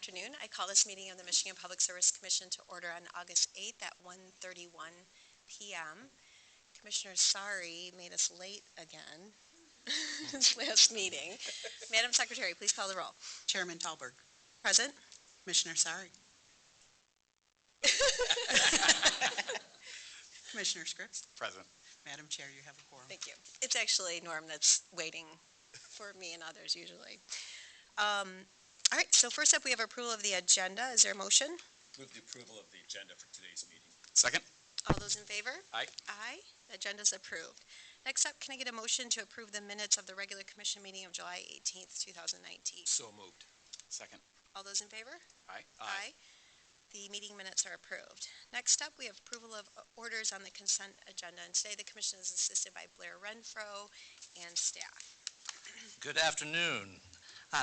afternoon. I call this meeting of the Michigan Public Service Commission to order on August 8th at 1:31 p.m. Commissioner Sari made us late again this last meeting. Madam Secretary, please call the roll. Chairman Talberg. Present. Commissioner Sari. Commissioner Scripps. Present. Madam Chair, you have a quorum. Thank you. It's actually Norm that's waiting for me and others usually. All right, so first up we have approval of the agenda. Is there a motion? Move the approval of the agenda for today's meeting. Second. All those in favor? Aye. Aye. The agenda's approved. Next up, can I get a motion to approve the minutes of the regular commission meeting of July 18th, 2019? So moved. Second. All those in favor? Aye. Aye. The meeting minutes are approved. Next up, we have approval of orders on the consent agenda, and today the commission is assisted by Blair Renfro and staff. Good afternoon.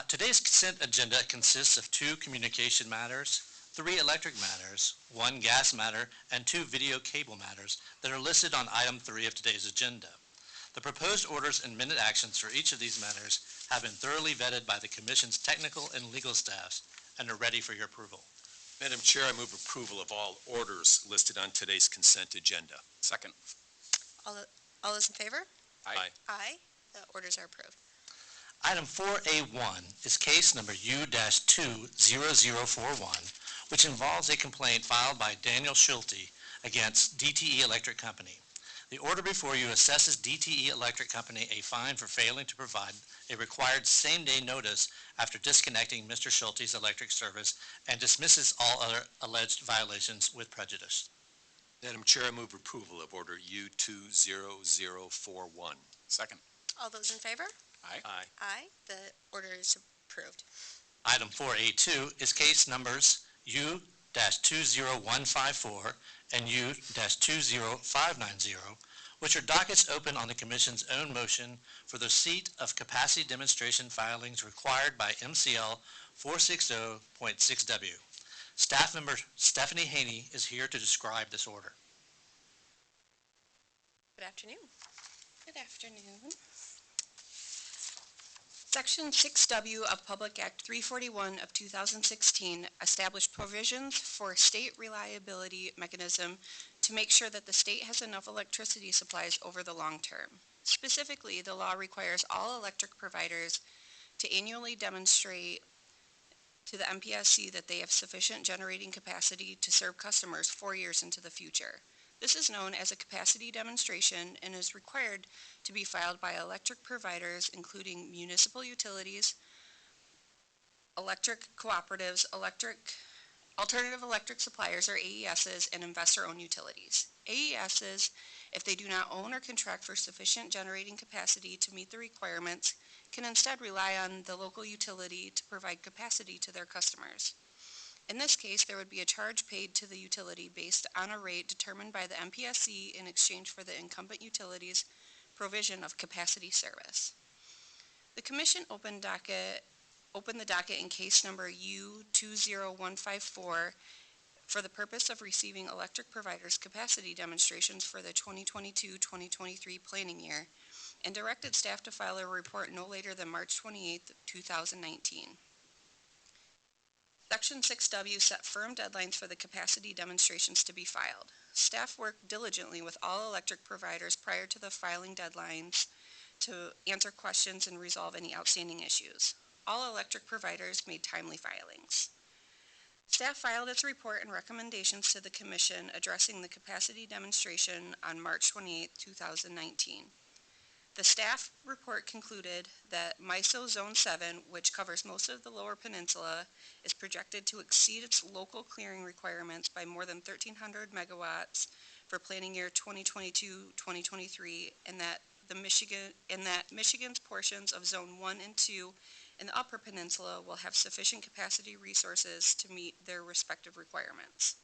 Today's consent agenda consists of 2 communication matters, 3 electric matters, 1 gas matter, and 2 video cable matters that are listed on item 3 of today's agenda. The proposed orders and minute actions for each of these matters have been thoroughly vetted by the Commission's technical and legal staffs and are ready for your approval. Madam Chair, I move approval of all orders listed on today's consent agenda. Second. All those in favor? Aye. Aye. The orders are approved. Item 4A1 is case number U-20041, which involves a complaint filed by Daniel Schulte against DTE Electric Company. The order before you assesses DTE Electric Company a fine for failing to provide a required same-day notice after disconnecting Mr. Schulte's electric service and dismisses all other alleged violations with prejudice. Madam Chair, I move approval of order U-20041. Second. All those in favor? Aye. Aye. Aye. The order is approved. Item 4A2 is case numbers U-20154 and U-20590, which are dockets open on the Commission's own motion for the receipt of capacity demonstration filings required by MCL 460.6W. Staff member Stephanie Haney is here to describe this order. Good afternoon. Good afternoon. Section 6W of Public Act 341 of 2016 established provisions for state reliability mechanism to make sure that the state has enough electricity supplies over the long term. Specifically, the law requires all electric providers to annually demonstrate to the MPSC that they have sufficient generating capacity to serve customers 4 years into the future. This is known as a capacity demonstration and is required to be filed by electric providers, including municipal utilities, electric cooperatives, alternative electric suppliers or AESs, and investor-owned utilities. AESs, if they do not own or contract for sufficient generating capacity to meet the requirements, can instead rely on the local utility to provide capacity to their customers. In this case, there would be a charge paid to the utility based on a rate determined by the MPSC in exchange for the incumbent utility's provision of capacity service. The Commission opened the docket in case number U-20154 for the purpose of receiving electric providers' capacity demonstrations for the 2022-2023 planning year and directed staff to file a report no later than March 28, 2019. Section 6W set firm deadlines for the capacity demonstrations to be filed. Staff worked diligently with all electric providers prior to the filing deadlines to answer questions and resolve any outstanding issues. All electric providers made timely filings. Staff filed its report and recommendations to the Commission addressing the capacity demonstration on March 28, 2019. The staff report concluded that MISO Zone 7, which covers most of the Lower Peninsula, is projected to exceed its local clearing requirements by more than 1,300 megawatts for planning year 2022-2023, and that Michigan's portions of Zone 1 and 2 in the Upper Peninsula will have sufficient capacity resources to meet their respective requirements.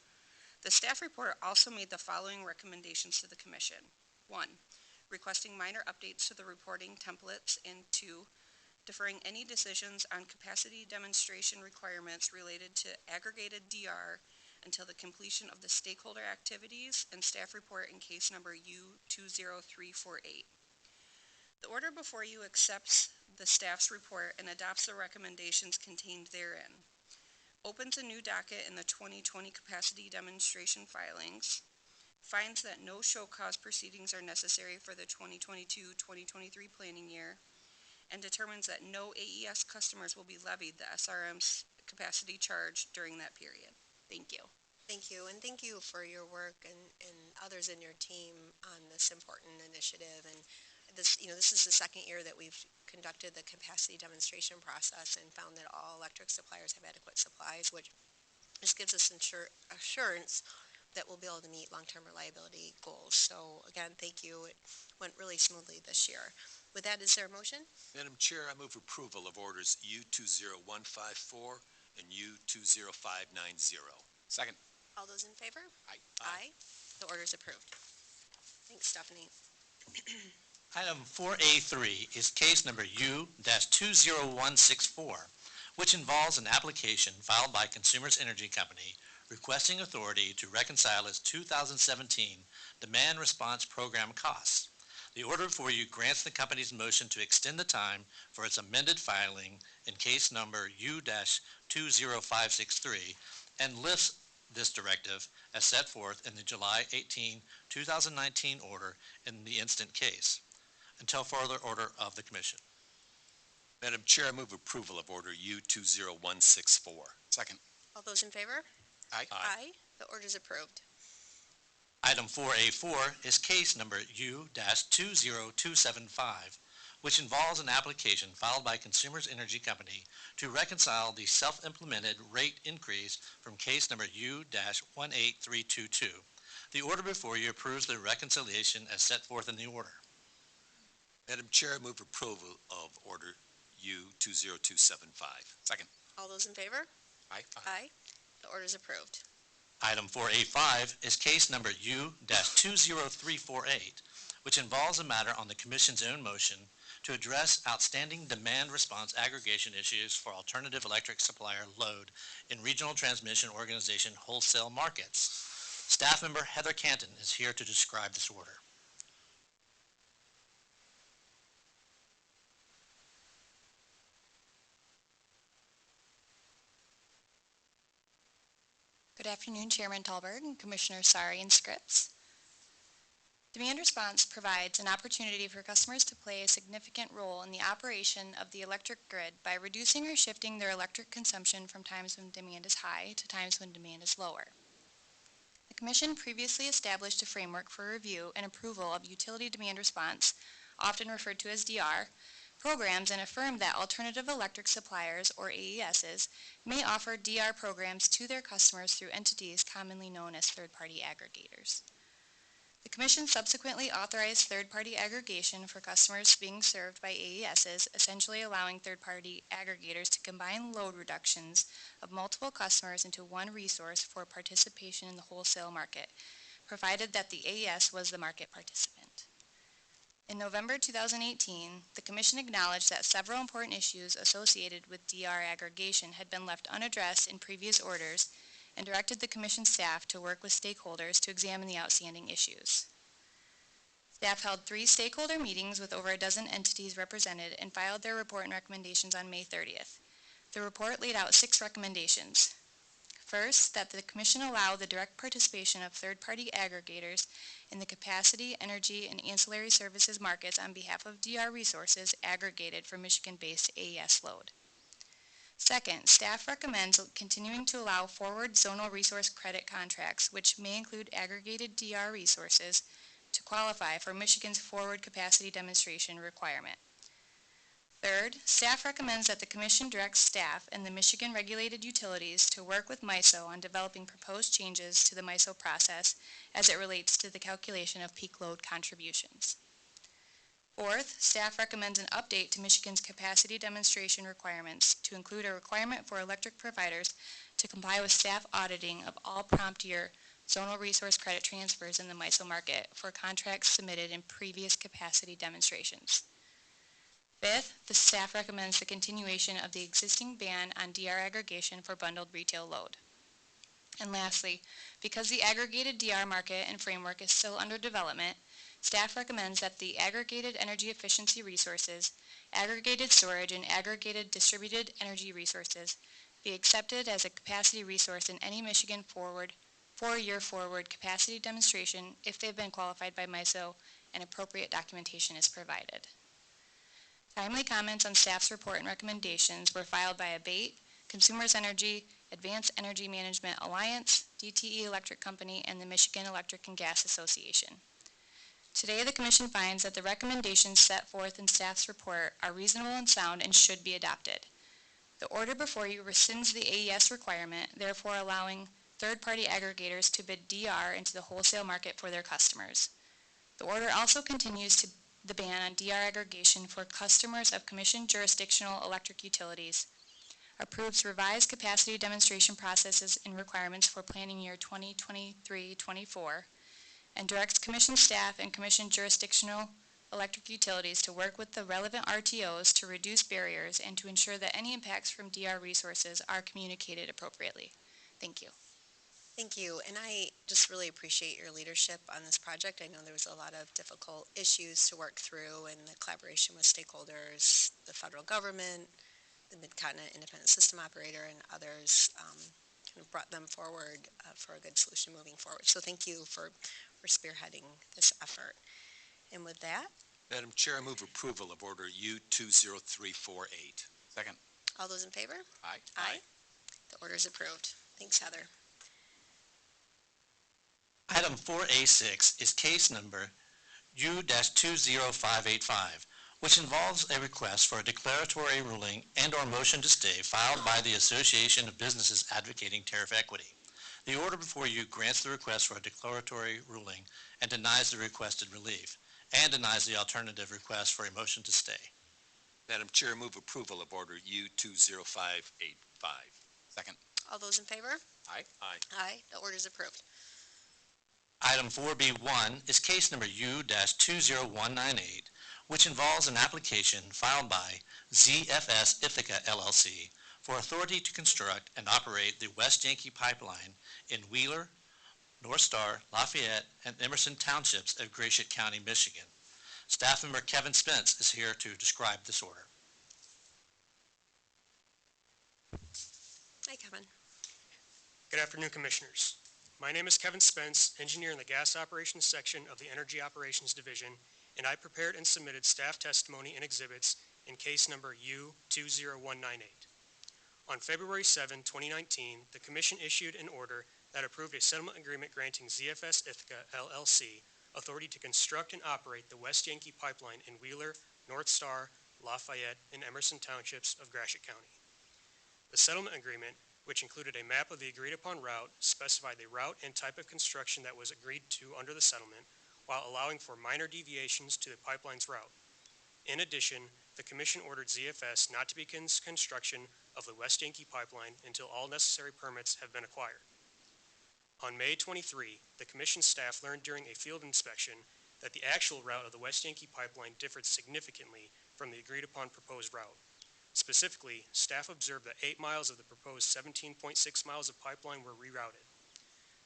The staff report also made the following recommendations to the Commission. 1. Requesting minor updates to the reporting templates, and 2, deferring any decisions on capacity demonstration requirements related to aggregated DR until the completion of the stakeholder activities and staff report in case number U-20348. The order before you accepts the staff's report and adopts the recommendations contained therein. opens a new docket in the 2020 capacity demonstration filings, finds that no show cause proceedings are necessary for the 2022-2023 planning year, and determines that no AES customers will be levied the SRM's capacity charge during that period. Thank you. Thank you, and thank you for your work and others in your team on this important initiative. And this is the second year that we've conducted the capacity demonstration process and found that all electric suppliers have adequate supplies, which just gives us assurance that we'll be able to meet long-term reliability goals. So again, thank you. It went really smoothly this year. With that, is there a motion? Madam Chair, I move approval of orders U20154 and U20590. Second. All those in favor? Aye. Aye. The order is approved. Thanks, Stephanie. Item 4A3 is case number U-20164, which involves an application filed by Consumers Energy Company requesting authority to reconcile its 2017 Demand Response Program costs. The order before you grants the company's motion to extend the time for its amended filing in case number U-20563 and lists this directive as set forth in the July 18, 2019 order in the instant case, until further order of the Commission. Madam Chair, I move approval of order U20164. Second. All those in favor? Aye. Aye. The order is approved. Item 4A4 is case number U-20275, which involves an application filed by Consumers Energy Company to reconcile the self-implemented rate increase from case number U-18322. The order before you approves the reconciliation as set forth in the order. Madam Chair, I move approval of order U20275. Second. All those in favor? Aye. Aye. The order is approved. Item 4A5 is case number U-20348, which involves a matter on the Commission's own motion to address outstanding demand response aggregation issues for alternative electric supplier load in Regional Transmission Organization wholesale markets. Staff member Heather Canton is here to describe this order. Good afternoon, Chairman Talberg and Commissioners Sari and Scripps. Demand response provides an opportunity for customers to play a significant role in the operation of the electric grid by reducing or shifting their electric consumption from times when demand is high to times when demand is lower. The Commission previously established a framework for review and approval of utility demand response, often referred to as DR, programs, and affirmed that alternative electric suppliers, or AESs, may offer DR programs to their customers through entities commonly known as third-party aggregators. The Commission subsequently authorized third-party aggregation for customers being served by AESs, essentially allowing third-party aggregators to combine load reductions of multiple customers into one resource for participation in the wholesale market, provided that the AES was the market participant. In November 2018, the Commission acknowledged that several important issues associated with DR aggregation had been left unaddressed in previous orders and directed the Commission staff to work with stakeholders to examine the outstanding issues. Staff held 3 stakeholder meetings with over a dozen entities represented and filed their report and recommendations on May 30th. The report laid out 6 recommendations. First, that the Commission allow the direct participation of third-party aggregators in the capacity, energy, and ancillary services markets on behalf of DR resources aggregated for Michigan-based AES load. Second, staff recommends continuing to allow forward zonal resource credit contracts, which may include aggregated DR resources, to qualify for Michigan's forward capacity demonstration requirement. Third, staff recommends that the Commission directs staff and the Michigan regulated utilities to work with MISO on developing proposed changes to the MISO process as it relates to the calculation of peak load contributions. Fourth, staff recommends an update to Michigan's capacity demonstration requirements to include a requirement for electric providers to comply with staff auditing of all prompt year zonal resource credit transfers in the MISO market for contracts submitted in previous capacity demonstrations. Fifth, the staff recommends the continuation of the existing ban on DR aggregation for bundled retail load. And lastly, because the aggregated DR market and framework is still under development, staff recommends that the aggregated energy efficiency resources, aggregated storage, and aggregated distributed energy resources be accepted as a capacity resource in any Michigan four-year forward capacity demonstration if they've been qualified by MISO and appropriate documentation is provided. Timely comments on staff's report and recommendations were filed by ABATE, Consumers Energy, Advanced Energy Management Alliance, DTE Electric Company, and the Michigan Electric and Gas Association. Today, the Commission finds that the recommendations set forth in staff's report are reasonable and sound and should be adopted. The order before you rescinds the AES requirement, therefore allowing third-party aggregators to bid DR into the wholesale market for their customers. The order also continues to the ban on DR aggregation for customers of Commission jurisdictional electric utilities, approves revised capacity demonstration processes and requirements for planning year 2023-24, and directs Commission staff and Commission jurisdictional electric utilities to work with the relevant RTOs to reduce barriers and to ensure that any impacts from DR resources are communicated appropriately. Thank you. Thank you, and I just really appreciate your leadership on this project. I know there was a lot of difficult issues to work through, and the collaboration with stakeholders, the federal government, the Mid-Continent Independent System Operator, and others kind of brought them forward for a good solution moving forward. So thank you for spearheading this effort. And with that, Madam Chair, I move approval of Order U20348. Second. all those in favor? Aye. Aye. The order is approved. Thanks, Heather. Item 4A6 is case number U-20585, which involves a request for a declaratory ruling and/or motion to stay filed by the Association of Businesses Advocating Tariff Equity. The order before you grants the request for a declaratory ruling and denies the requested relief, and denies the alternative request for a motion to stay. Madam Chair, I move approval of Order U20585. Second. All those in favor? Aye. Aye. Aye. The order is approved. Item 4B1 is case number U-20198, which involves an application filed by ZFS Ithaca LLC for authority to construct and operate the West Yankee Pipeline in Wheeler, North Star, Lafayette, and Emerson Townships of Gratiot County, Michigan. Staff member Kevin Spence is here to describe this order. Hi, Kevin. Good afternoon, Commissioners. My name is Kevin Spence, engineer in the Gas Operations section of the Energy Operations Division, and I prepared and submitted staff testimony and exhibits in case number U20198. On February 7, 2019, the Commission issued an order that approved a settlement agreement granting ZFS Ithaca LLC authority to construct and operate the West Yankee Pipeline in Wheeler, North Star, Lafayette, and Emerson Townships of Gratiot County. The settlement agreement, which included a map of the agreed-upon route, specified the route and type of construction that was agreed to under the settlement, while allowing for minor deviations to the pipeline's route. In addition, the Commission ordered ZFS not to begin construction of the West Yankee Pipeline until all necessary permits have been acquired. On May 23, the Commission staff learned during a field inspection that the actual route of the West Yankee Pipeline differed significantly from the agreed-upon proposed route. Specifically, staff observed that 8 miles of the proposed 17.6 miles of pipeline were rerouted.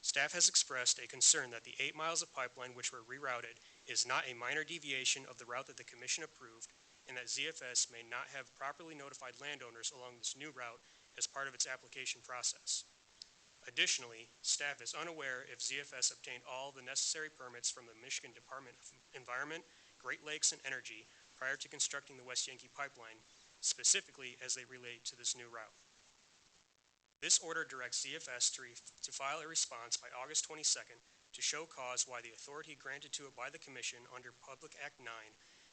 Staff has expressed a concern that the 8 miles of pipeline which were rerouted is not a minor deviation of the route that the Commission approved, and that ZFS may not have properly notified landowners along this new route as part of its application process. Additionally, staff is unaware if ZFS obtained all the necessary permits from the Michigan Department of Environment, Great Lakes, and Energy prior to constructing the West Yankee Pipeline, specifically as they relate to this new route. This order directs ZFS to file a response by August 22nd to show cause why the authority granted to it by the Commission under Public Act 9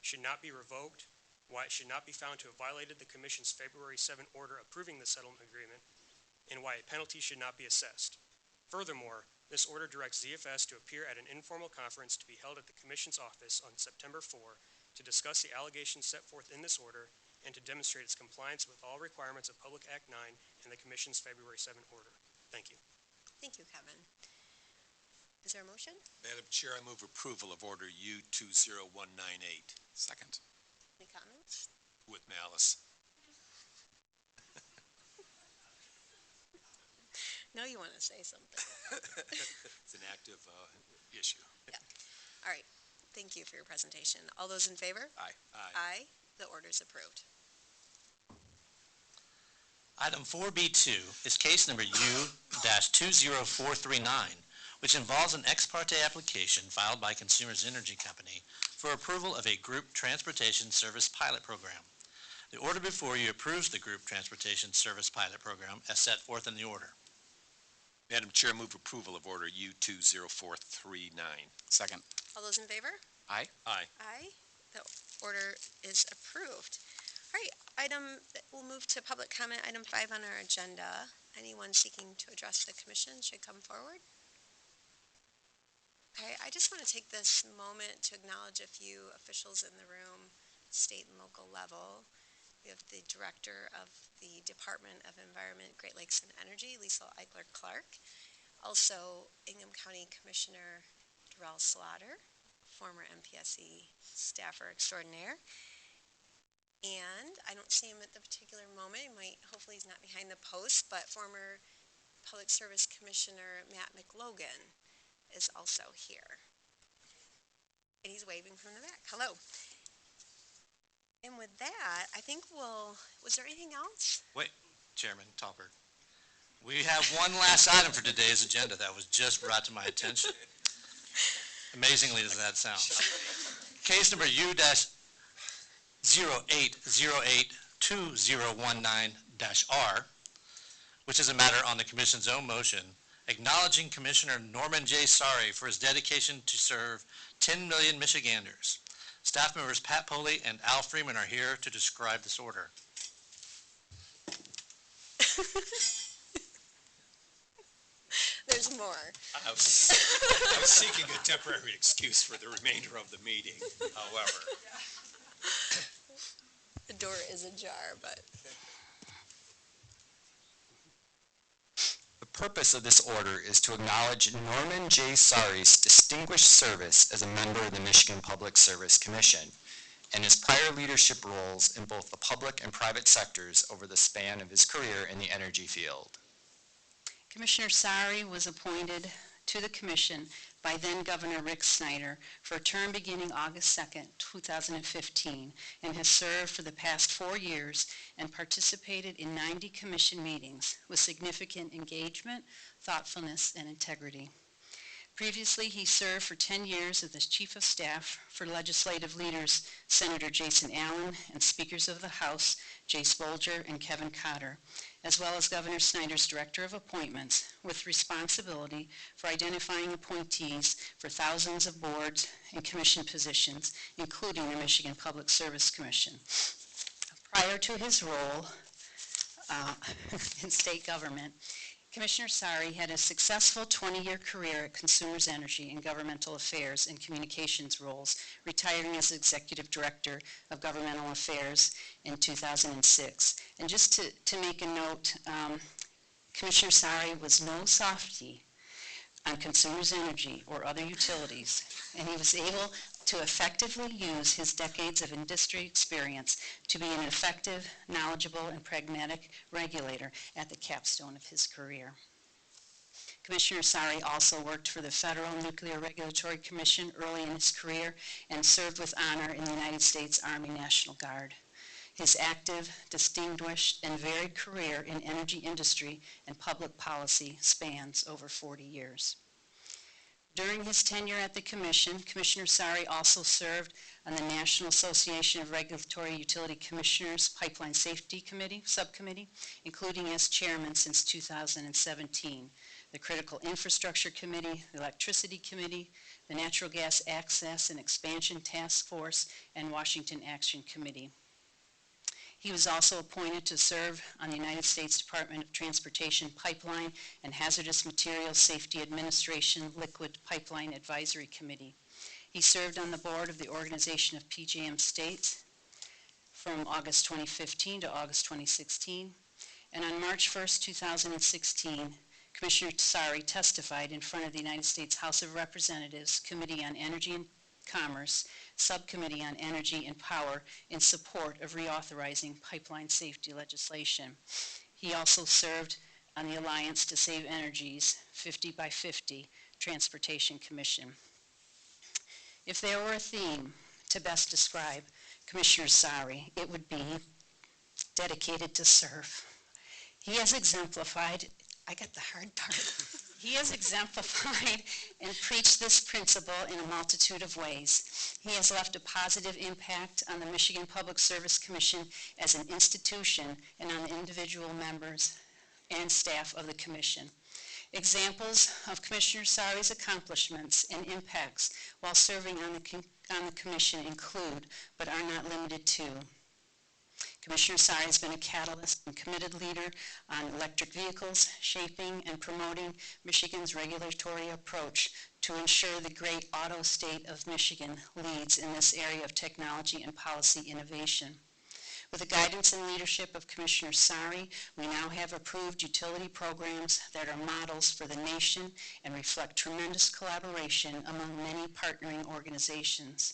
should not be revoked, why it should not be found to have violated the Commission's February 7 order approving the settlement agreement, and why a penalty should not be assessed. Furthermore, this order directs ZFS to appear at an informal conference to be held at the Commission's office on September 4 to discuss the allegations set forth in this order and to demonstrate its compliance with all requirements of Public Act 9 and the Commission's February 7 order. Thank you. Thank you, Kevin. Is there a motion? Madam Chair, I move approval of Order U20198 Second. Any comments? with malice. No, you want to say something. It's an active issue. All right. Thank you for your presentation. All those in favor? Aye. Aye. Aye. The order is approved. Item 4B2 is case number U-20439, which involves an ex parte application filed by Consumers Energy Company for approval of a group transportation service pilot program. The order before you approves the group transportation service pilot program as set forth in the order. Madam Chair, move approval of order U-20439. Second. All those in favor? Aye. Aye. Aye. The order is approved. All right, we'll move to public comment, item 5 on our agenda. Anyone seeking to address the commission should come forward. Okay, I just want to take this moment to acknowledge a few officials in the room, state and local level. We have the Director of the Department of Environment, Great Lakes and Energy, Lisa Eichler-Clark. Also, Ingham County Commissioner Darrell Slaughter, former MPSC staffer extraordinaire. And I don't see him at the particular moment. Hopefully he's not behind the post, but former Public Service Commissioner Matt McLogan is also here. And he's waving from the back. Hello. And with that, I think was there anything else? Wait, Chairman Tolbert. We have one last item for today's agenda that was just brought to my attention. Amazingly does that sound. Case number U-08082019-R, which is a matter on the Commission's own motion, acknowledging Commissioner Norman J. Sari for his dedication to serve 10 million Michiganders. Staff members Pat Poley and Al Freeman are here to describe this order. There's more. I was seeking a temporary excuse for the remainder of the meeting, however. The door is ajar, but The purpose of this order is to acknowledge Norman J. Sari's distinguished service as a member of the Michigan Public Service Commission and his prior leadership roles in both the public and private sectors over the span of his career in the energy field. Commissioner Sari was appointed to the commission by then-Governor Rick Snyder for a term beginning August 2nd, 2015, and has served for the past 4 years and participated in 90 commission meetings with significant engagement, thoughtfulness, and integrity. Previously, he served for 10 years as the Chief of Staff for legislative leaders Senator Jason Allen and Speakers of the House Jase Bolger and Kevin Cotter, as well as Governor Snyder's Director of Appointments, with responsibility for identifying appointees for thousands of boards and commission positions, including the Michigan Public Service Commission. Prior to his role in state government, Commissioner Sari had a successful 20-year career at Consumers Energy in governmental affairs and communications roles, retiring as Executive Director of Governmental Affairs in 2006. And just to make a note, Commissioner Sari was no softie on Consumers Energy or other utilities, and he was able to effectively use his decades of industry experience to be an effective, knowledgeable, and pragmatic regulator at the capstone of his career. Commissioner Sari also worked for the Federal Nuclear Regulatory Commission early in his career and served with honor in the United States Army National Guard. His active, distinguished, and varied career in energy industry and public policy spans over 40 years. During his tenure at the Commission, Commissioner Sari also served on the National Association of Regulatory Utility Commissioners Pipeline Safety Committee, Subcommittee, including as chairman since 2017, the Critical Infrastructure Committee, the Electricity Committee, the Natural Gas Access and Expansion Task Force, and Washington Action Committee. He was also appointed to serve on the United States Department of Transportation Pipeline and Hazardous Materials Safety Administration Liquid Pipeline Advisory Committee. He served on the board of the Organization of PJM States from August 2015 to August 2016. And on March 1st, 2016, Commissioner Sari testified in front of the United States House of Representatives Committee on Energy and Commerce, Subcommittee on Energy and Power in support of reauthorizing pipeline safety legislation. He also served on the Alliance to Save Energy's 50 by 50 Transportation Commission. If there were a theme to best describe Commissioner Sari, it would be dedicated to serve. He has exemplified, I got the hard part. He has exemplified and preached this principle in a multitude of ways. He has left a positive impact on the Michigan Public Service Commission as an institution and on the individual members and staff of the commission. Examples of Commissioner Sari's accomplishments and impacts while serving on the commission include, but are not limited to, Commissioner Sari has been a catalyst and committed leader on electric vehicles, shaping and promoting Michigan's regulatory approach to ensure the great auto state of Michigan leads in this area of technology and policy innovation. With the guidance and leadership of Commissioner Sari, we now have approved utility programs that are models for the nation and reflect tremendous collaboration among many partnering organizations.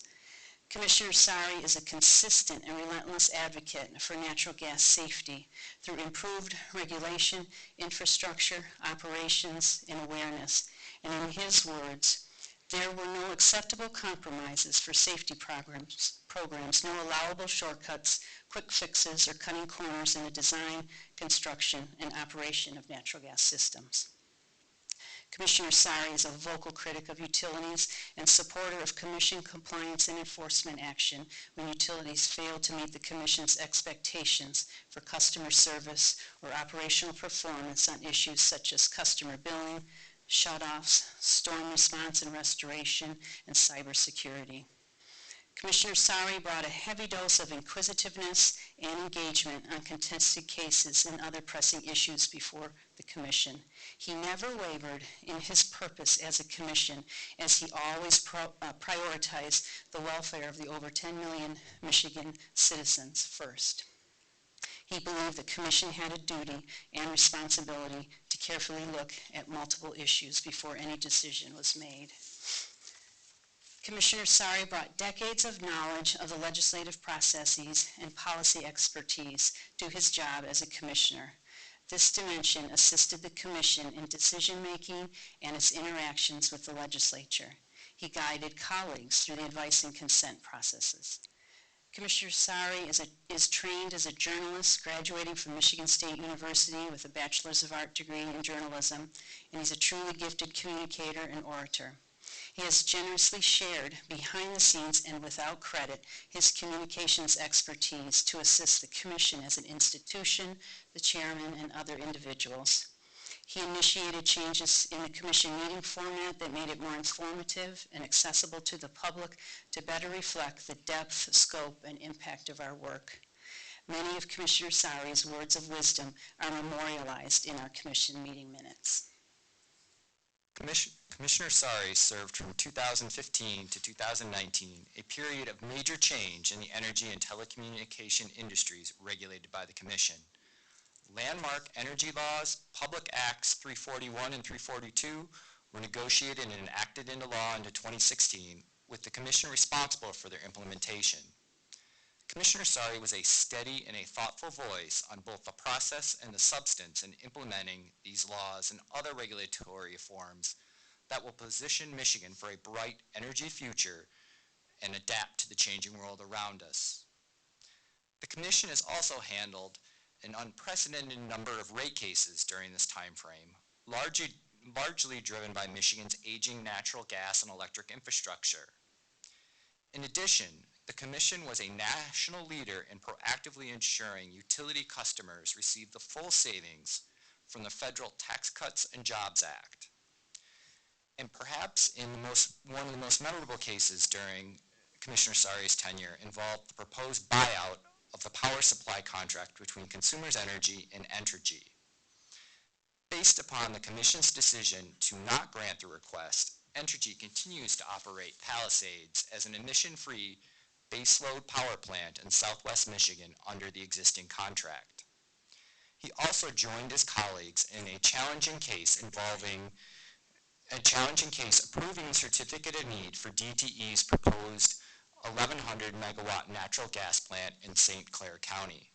Commissioner Sari is a consistent and relentless advocate for natural gas safety through improved regulation, infrastructure, operations, and awareness. And in his words, there were no acceptable compromises for safety programs, no allowable shortcuts, quick fixes, or cutting corners in the design, construction, and operation of natural gas systems. Commissioner Sari is a vocal critic of utilities and supporter of commission compliance and enforcement action when utilities fail to meet the commission's expectations for customer service or operational performance on issues such as customer billing, shutoffs, storm response and restoration, and cybersecurity. Commissioner Sari brought a heavy dose of inquisitiveness and engagement on contested cases and other pressing issues before the commission. He never wavered in his purpose as a commission, as he always prioritized the welfare of the over 10 million Michigan citizens first. He believed the commission had a duty and responsibility to carefully look at multiple issues before any decision was made. Commissioner Sari brought decades of knowledge of the legislative processes and policy expertise to his job as a commissioner. This dimension assisted the commission in decision-making and its interactions with the legislature. He guided colleagues through the advice and consent processes. Commissioner Sari is trained as a journalist, graduating from Michigan State University with a Bachelor's of Art degree in journalism, and he's a truly gifted communicator and orator. He has generously shared, behind the scenes and without credit, his communications expertise to assist the commission as an institution, the chairman, and other individuals. He initiated changes in the commission meeting format that made it more informative and accessible to the public to better reflect the depth, scope, and impact of our work. Many of Commissioner Sari's words of wisdom are memorialized in our commission meeting minutes. Commissioner Sari served from 2015 to 2019, a period of major change in the energy and telecommunication industries regulated by the Commission. Landmark energy laws, Public Acts 341 and 342, were negotiated and enacted into law into 2016, with the Commission responsible for their implementation. Commissioner Sari was a steady and a thoughtful voice on both the process and the substance in implementing these laws and other regulatory reforms that will position Michigan for a bright energy future and adapt to the changing world around us. The Commission has also handled an unprecedented number of rate cases during this time frame, largely driven by Michigan's aging natural gas and electric infrastructure. In addition, the Commission was a national leader in proactively ensuring utility customers receive the full savings from the Federal Tax Cuts and Jobs Act. And perhaps one of the most memorable cases during Commissioner Sari's tenure involved the proposed buyout of the power supply contract between Consumers Energy and Entergy. Based upon the Commission's decision to not grant the request, Entergy continues to operate Palisades as an emission-free baseload power plant in southwest Michigan under the existing contract. He also joined his colleagues in a challenging case approving the certificate of need for DTE's proposed 1,100 megawatt natural gas plant in St. Clair County.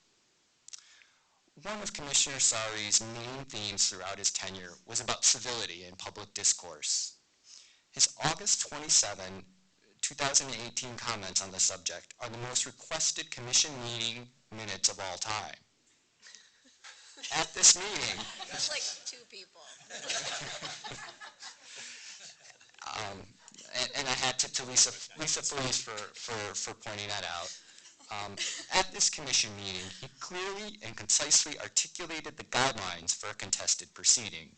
One of Commissioner Sari's main themes throughout his tenure was about civility in public discourse. His August 27, 2018 comments on the subject are the most requested commission meeting minutes of all time. At this meeting, It's like two people. and I had to Lisa Felice for pointing that out. At this commission meeting, he clearly and concisely articulated the guidelines for a contested proceeding,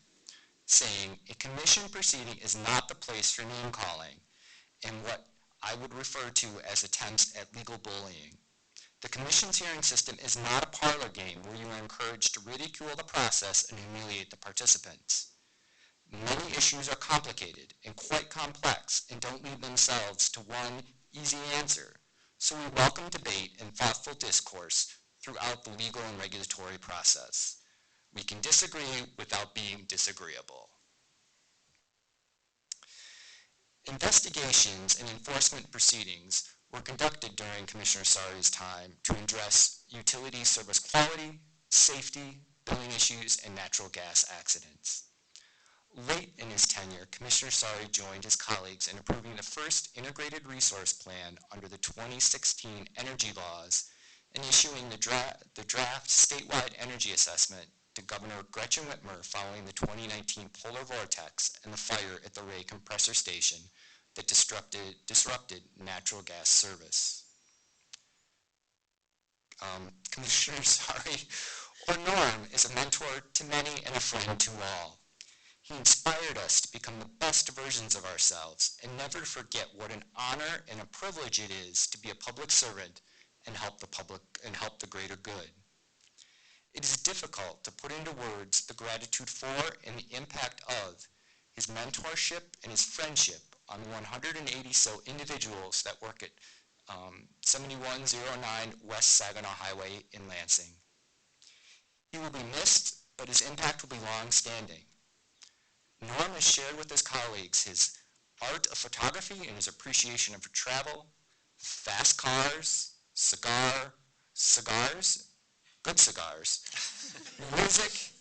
saying a commission proceeding is not the place for name-calling and what I would refer to as attempts at legal bullying. The commission's hearing system is not a parlor game where you are encouraged to ridicule the process and humiliate the participants. Many issues are complicated and quite complex and don't lead themselves to one easy answer, so we welcome debate and thoughtful discourse throughout the legal and regulatory process. We can disagree without being disagreeable. Investigations and enforcement proceedings were conducted during Commissioner Sari's time to address utility service quality, safety, billing issues, and natural gas accidents. Late in his tenure, Commissioner Sari joined his colleagues in approving the first integrated resource plan under the 2016 energy laws and issuing the draft statewide energy assessment to Governor Gretchen Whitmer following the 2019 polar vortex and the fire at the Ray compressor station that disrupted natural gas service. Commissioner Sari, or Norm, is a mentor to many and a friend to all. He inspired us to become the best versions of ourselves and never to forget what an honor and a privilege it is to be a public servant and help the public and help the greater good. It is difficult to put into words the gratitude for and the impact of his mentorship and his friendship on the 180 so individuals that work at 7109 West Saginaw Highway in Lansing. He will be missed, but his impact will be long-standing. Norm has shared with his colleagues his art of photography and his appreciation of travel, fast cars, cigars, good cigars, music,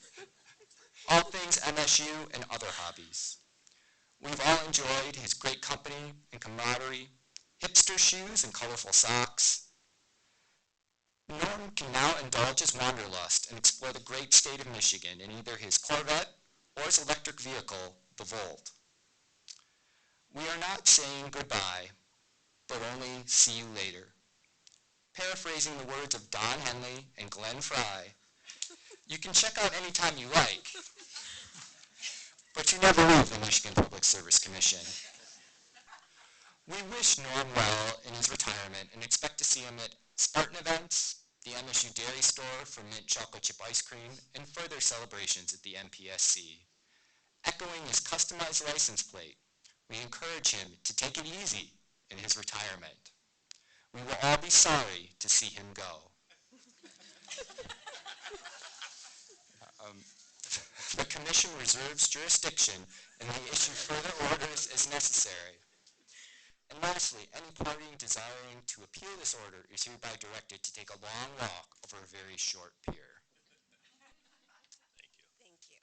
all things MSU, and other hobbies. We've all enjoyed his great company and camaraderie, hipster shoes and colorful socks. Norm can now indulge his wanderlust and explore the great state of Michigan in either his Corvette or his electric vehicle, the Volt. We are not saying goodbye, but only see you later. Paraphrasing the words of Don Henley and Glenn Fry, you can check out anytime you like, but you never leave the Michigan Public Service Commission. We wish Norm well in his retirement and expect to see him at Spartan events, the MSU Dairy Store for mint chocolate chip ice cream, and further celebrations at the MPSC. Echoing his customized license plate, we encourage him to take it easy in his retirement. We will all be sorry to see him go. The Commission reserves jurisdiction and may issue further orders as necessary. And lastly, any party desiring to appeal this order is hereby directed to take a long walk over a very short pier. Thank you.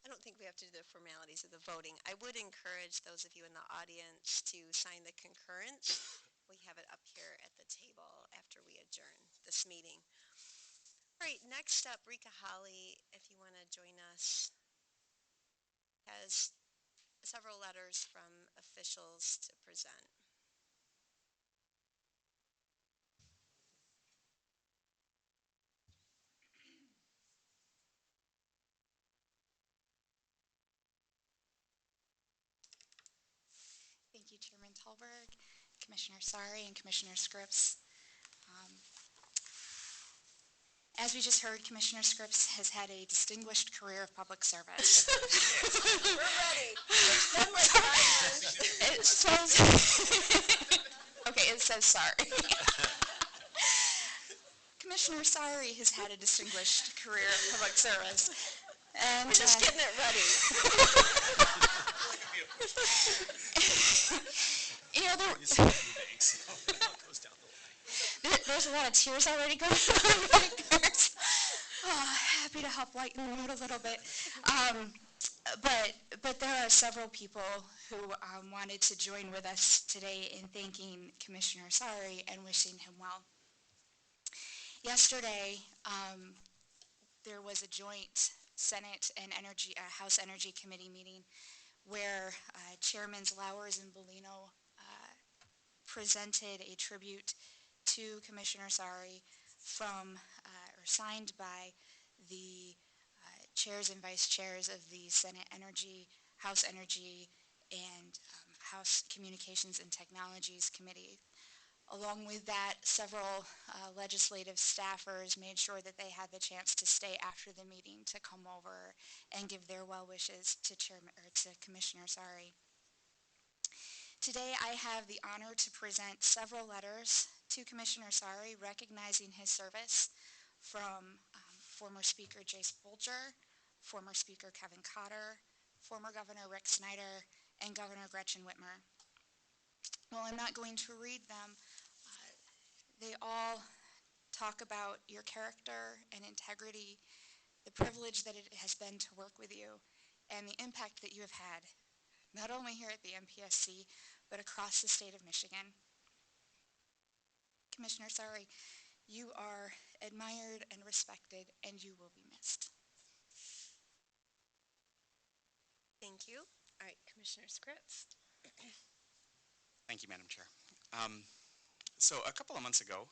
I don't think we have to do the formalities of the voting. I would encourage those of you in the audience to sign the concurrence. We have it up here at the table after we adjourn this meeting. All right, next up, Rika Holly, if you want to join us, has several letters from officials to present. Thank you, Chairman Talberg, Commissioner Sari, and Commissioner Scripps. As we just heard, Commissioner Scripps has had a distinguished career of public service. We're ready. It's been like 5 years. It says, okay, it says sorry. Commissioner Sari has had a distinguished career of public service. And, We're just getting it ready. There's a lot of tears already going on. Happy to help lighten the mood a little bit. But there are several people who wanted to join with us today in thanking Commissioner Sari and wishing him well. Yesterday, there was a joint Senate and House Energy Committee meeting where Chairmen Lowers and Bellino presented a tribute to Commissioner Sari from, or signed by the chairs and vice chairs of the Senate Energy, House Energy, and House Communications and Technologies Committee. Along with that, several legislative staffers made sure that they had the chance to stay after the meeting to come over and give their well wishes to Commissioner Sari. Today, I have the honor to present several letters to Commissioner Sari recognizing his service from former Speaker Jace Bolger, former Speaker Kevin Cotter, former Governor Rick Snyder, and Governor Gretchen Whitmer. Well, I'm not going to read them. They all talk about your character and integrity, the privilege that it has been to work with you, and the impact that you have had, not only here at the MPSC, but across the state of Michigan. Commissioner Sari, you are admired and respected, and you will be missed. Thank you. All right, Commissioner Scripps. Thank you, Madam Chair. So a couple of months ago,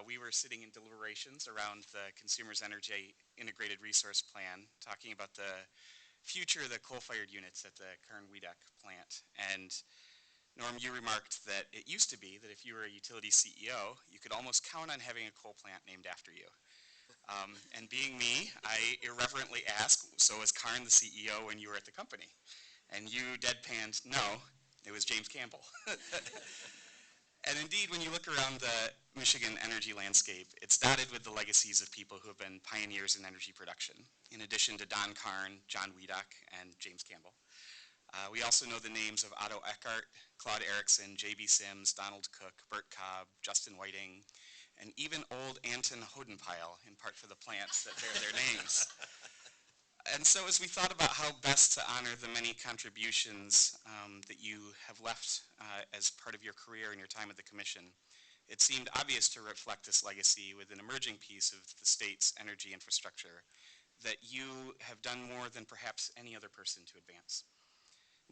we were sitting in deliberations around the Consumers Energy Integrated Resource Plan, talking about the future of the coal-fired units at the Kern-Weeduck plant. And Norm, you remarked that it used to be that if you were a utility CEO, you could almost count on having a coal plant named after you. And being me, I irreverently asked, so was Karn the CEO when you were at the company? And you deadpanned, no, it was James Campbell. And indeed, when you look around the Michigan energy landscape, it's dotted with the legacies of people who have been pioneers in energy production, in addition to Don Karn, John Weeduck, and James Campbell. We also know the names of Otto Eckhart, Claude Erickson, J.B. Sims, Donald Cook, Bert Cobb, Justin Whiting, and even old Anton Hodenpyle, in part for the plants that bear their names. And so as we thought about how best to honor the many contributions that you have left as part of your career and your time at the Commission, it seemed obvious to reflect this legacy with an emerging piece of the state's energy infrastructure that you have done more than perhaps any other person to advance.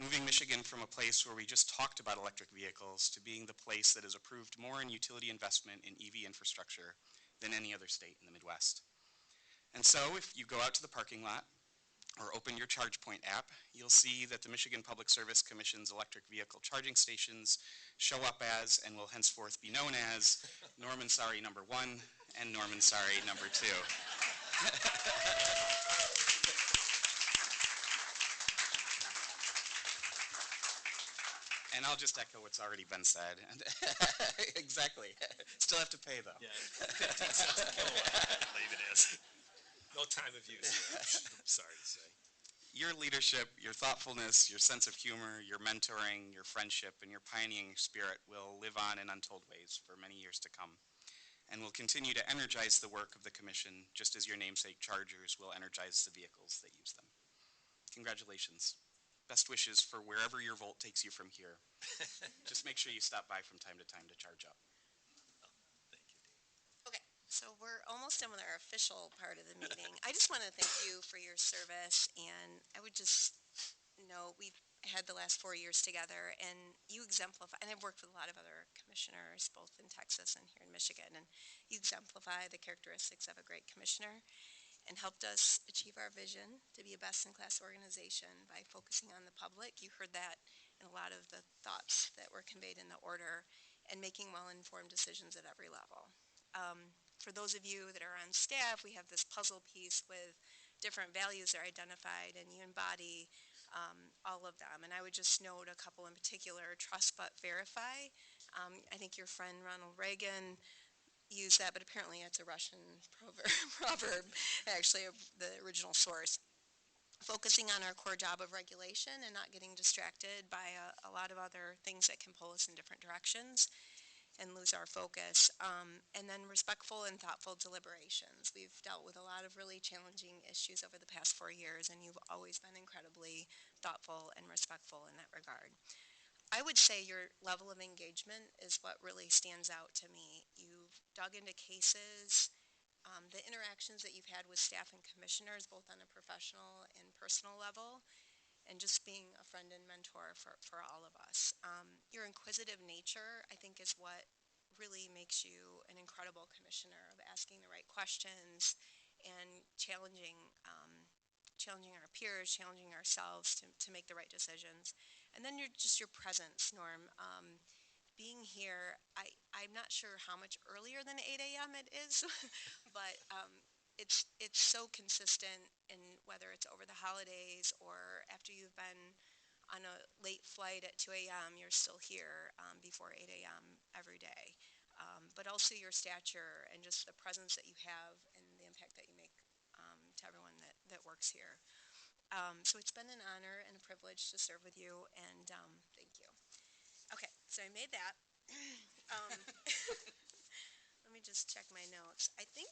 Moving Michigan from a place where we just talked about electric vehicles to being the place that has approved more in utility investment in EV infrastructure than any other state in the Midwest. And so if you go out to the parking lot or open your ChargePoint app, you'll see that the Michigan Public Service Commission's electric vehicle charging stations show up as and will henceforth be known as Norman Sari number 1 and Norman Sari number 2. And I'll just echo what's already been said. Exactly. Still have to pay, though. Yeah, 15 cents a kilowatt, I believe it is. No time of use here, I'm sorry to say. Your leadership, your thoughtfulness, your sense of humor, your mentoring, your friendship, and your pioneering spirit will live on in untold ways for many years to come, and will continue to energize the work of the Commission, just as your namesake Chargers will energize the vehicles that use them. Congratulations. Best wishes for wherever your volt takes you from here. Just make sure you stop by from time to charge up. Thank you, Dean. Okay, so we're almost done with our official part of the meeting. I just want to thank you for your service, and I would just note we've had the last 4 years together, and you exemplify, and I've worked with a lot of other commissioners, both in Texas and here in Michigan, and you exemplify the characteristics of a great commissioner and helped us achieve our vision to be a best-in-class organization by focusing on the public. You heard that in a lot of the thoughts that were conveyed in the order, and making well-informed decisions at every level. For those of you that are on staff, we have this puzzle piece with different values that are identified, and you embody all of them. And I would just note a couple in particular: trust but verify. I think your friend Ronald Reagan used that, but apparently it's a Russian proverb, actually, of the original source. Focusing on our core job of regulation and not getting distracted by a lot of other things that can pull us in different directions and lose our focus. And then respectful and thoughtful deliberations. We've dealt with a lot of really challenging issues over the past 4 years, and you've always been incredibly thoughtful and respectful in that regard. I would say your level of engagement is what really stands out to me. You've dug into cases the interactions that you've had with staff and commissioners, both on a professional and personal level, and just being a friend and mentor for all of us. Your inquisitive nature, I think, is what really makes you an incredible commissioner, of asking the right questions and challenging our peers, challenging ourselves to make the right decisions. And then your presence, Norm. Being here, I'm not sure how much earlier than 8 a.m. it is, but it's so consistent, in whether it's over the holidays or after you've been on a late flight at 2 a.m., you're still here before 8 a.m. every day. But also your stature and just the presence that you have and the impact that you make to everyone that works here. So it's been an honor and a privilege to serve with you, and thank you. Okay, so I made that. Let me just check my notes. I think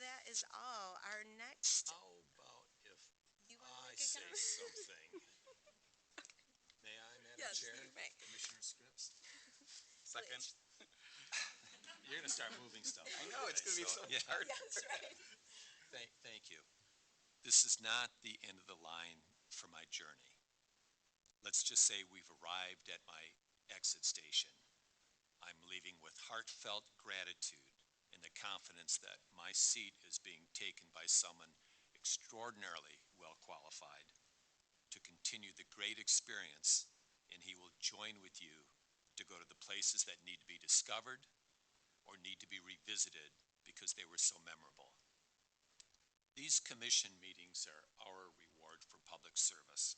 that is all. Our next... How about if You want to I make a say comment? something? May I, Madam Yes, Chair? you may. Commissioner Scripps? Second. You're gonna start moving stuff. I know, it's gonna be so Yeah. hard. That's right. Thank you. This is not the end of the line for my journey. Let's just say we've arrived at my exit station. I'm leaving with heartfelt gratitude and the confidence that my seat is being taken by someone extraordinarily well qualified to continue the great experience, and he will join with you to go to the places that need to be discovered or need to be revisited because they were so memorable. These commission meetings are our reward for public service.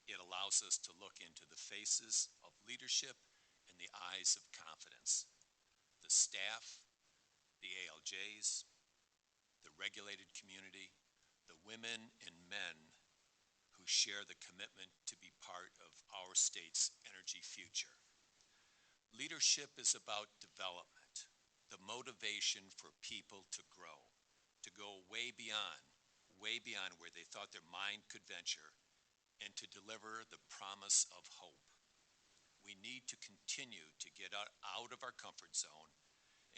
It allows us to look into the faces of leadership and the eyes of confidence. The staff, the ALJs, the regulated community, the women and men who share the commitment to be part of our state's energy future. Leadership is about development, the motivation for people to grow, to go way beyond where they thought their mind could venture, and to deliver the promise of hope. We need to continue to get out of our comfort zone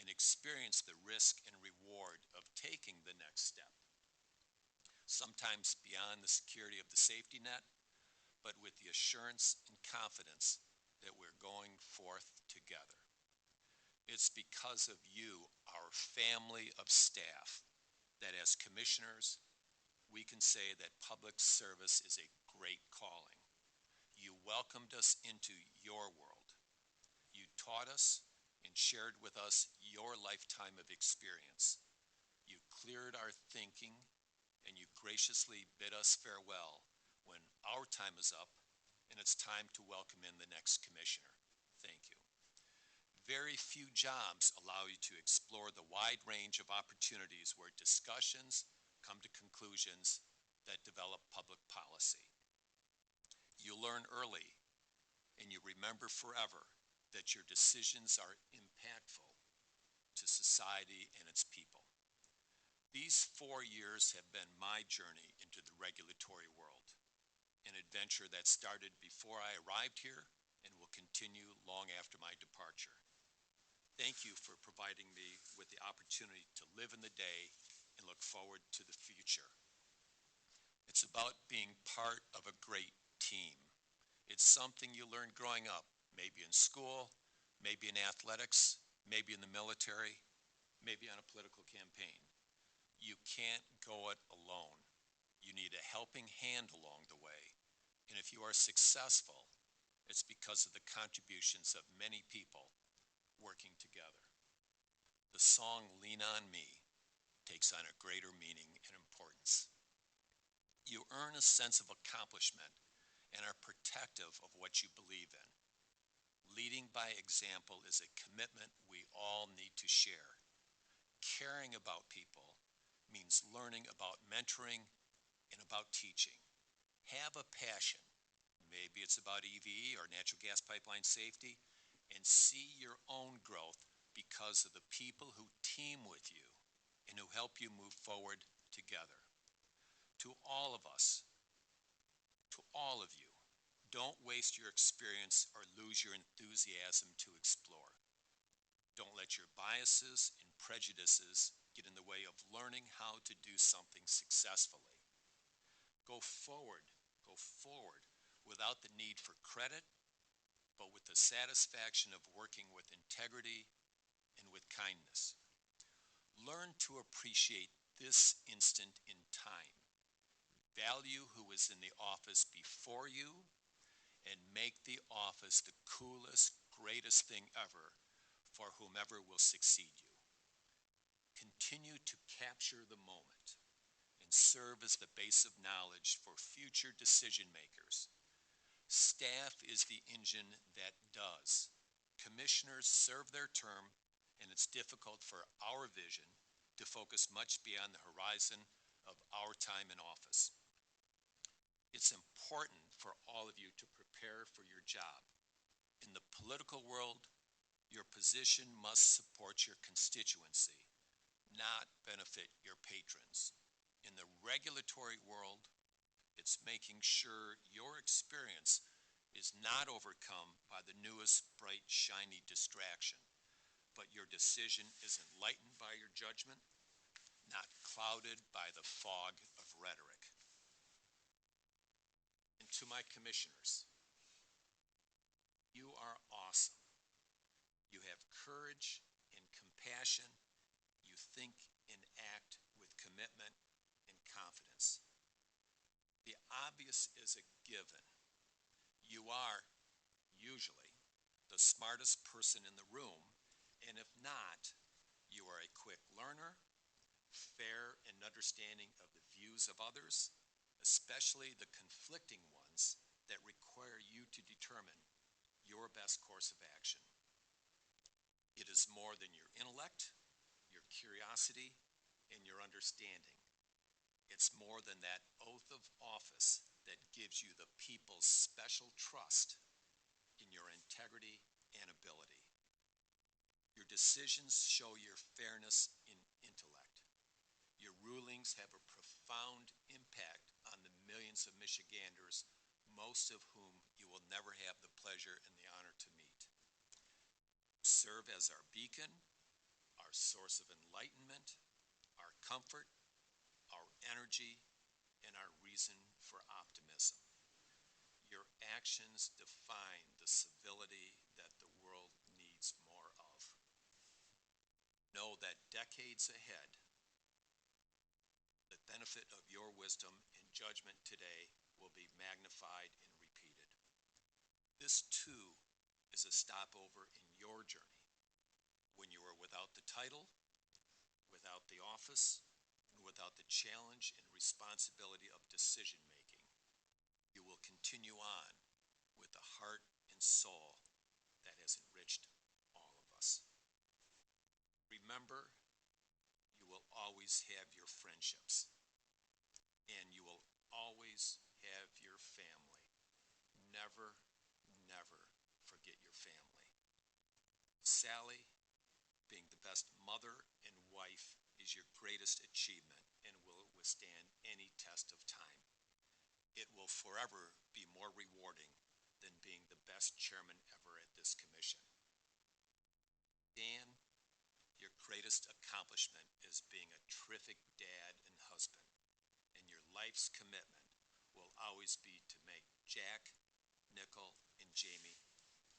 and experience the risk and reward of taking the next step. Sometimes beyond the security of the safety net, but with the assurance and confidence that we're going forth together. It's because of you, our family of staff, that as commissioners, we can say that public service is a great calling. You welcomed us into your world. You taught us and shared with us your lifetime of experience. You cleared our thinking, and you graciously bid us farewell when our time is up and it's time to welcome in the next commissioner. Thank you. Very few jobs allow you to explore the wide range of opportunities where discussions come to conclusions that develop public policy. You learn early, and you remember forever that your decisions are impactful to society and its people. These 4 years have been my journey into the regulatory world, an adventure that started before I arrived here and will continue long after my departure. Thank you for providing me with the opportunity to live in the day and look forward to the future. It's about being part of a great team. It's something you learn growing up, maybe in school, maybe in athletics, maybe in the military, maybe on a political campaign. You can't go it alone. You need a helping hand along the way. And if you are successful, it's because of the contributions of many people working together. The song "Lean on Me" takes on a greater meaning and importance. You earn a sense of accomplishment and are protective of what you believe in. Leading by example is a commitment we all need to share. Caring about people means learning about mentoring and about teaching. Have a passion. Maybe it's about EV or natural gas pipeline safety, and see your own growth because of the people who team with you and who help you move forward together. To all of us, to all of you, don't waste your experience or lose your enthusiasm to explore. Don't let your biases and prejudices get in the way of learning how to do something successfully. Go forward without the need for credit, but with the satisfaction of working with integrity and with kindness. Learn to appreciate this instant in time. Value who is in the office before you, and make the office the coolest, greatest thing ever for whomever will succeed you. Continue to capture the moment and serve as the base of knowledge for future decision makers. Staff is the engine that does. Commissioners serve their term, and it's difficult for our vision to focus much beyond the horizon of our time in office. It's important for all of you to prepare for your job. In the political world, your position must support your constituency, not benefit your patrons. In the regulatory world, it's making sure your experience is not overcome by the newest bright, shiny distraction, but your decision is enlightened by your judgment, not clouded by the fog of rhetoric. And to my commissioners, you are awesome. You have courage and compassion. You think and act with commitment and confidence. The obvious is a given. You are, usually, the smartest person in the room, and if not, you are a quick learner, fair and understanding of the views of others, especially the conflicting ones that require you to determine your best course of action. It is more than your intellect, your curiosity, and your understanding. It's more than that oath of office that gives you the people's special trust in your integrity and ability. Your decisions show your fairness in intellect. Your rulings have a profound impact on the millions of Michiganders, most of whom you will never have the pleasure and the honor to meet. Serve as our beacon, our source of enlightenment, our comfort, our energy, and our reason for optimism. Your actions define the civility that the world needs more of. Know that decades ahead, the benefit of your wisdom and judgment today will be magnified and repeated. This too is a stopover in your journey. When you are without the title, without the office, and without the challenge and responsibility of decision making, you will continue on with the heart and soul that has enriched all of us. Remember, you will always have your friendships, and you will always have your family. Never, never forget your family. Sally, being the best mother and wife is your greatest achievement and will withstand any test of time. It will forever be more rewarding than being the best chairman ever at this commission. Dan, your greatest accomplishment is being a terrific dad and husband, and your life's commitment will always be to make Jack, Nickel, and Jamie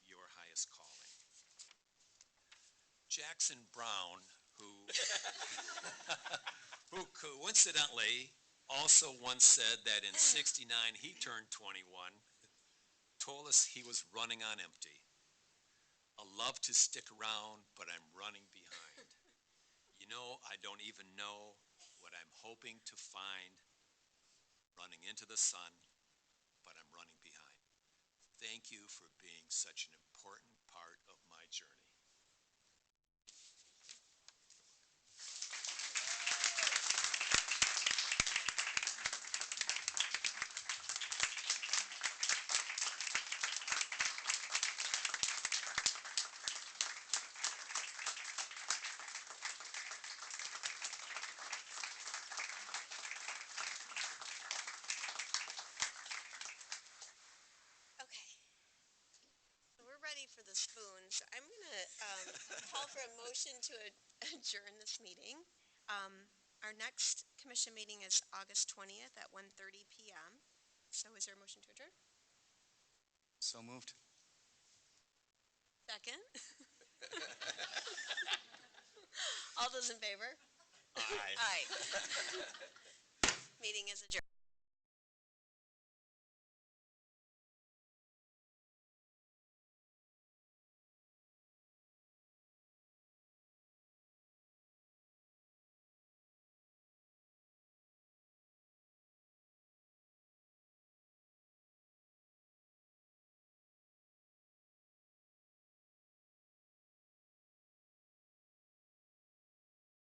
your highest calling. Jackson Brown, who coincidentally also once said that in '69 he turned 21, told us he was running on empty. I love to stick around, but I'm running behind. You know, I don't even know what I'm hoping to find running into the sun, but I'm running behind. Thank you for being such an important part of my journey. Okay. So we're ready for the spoons. I'm going to call for a motion to adjourn this meeting. Our next commission meeting is August 20th at 1:30 PM. So is there a motion to adjourn? So moved. Second? All those in favor? Aye. Aye. Meeting is adjourned.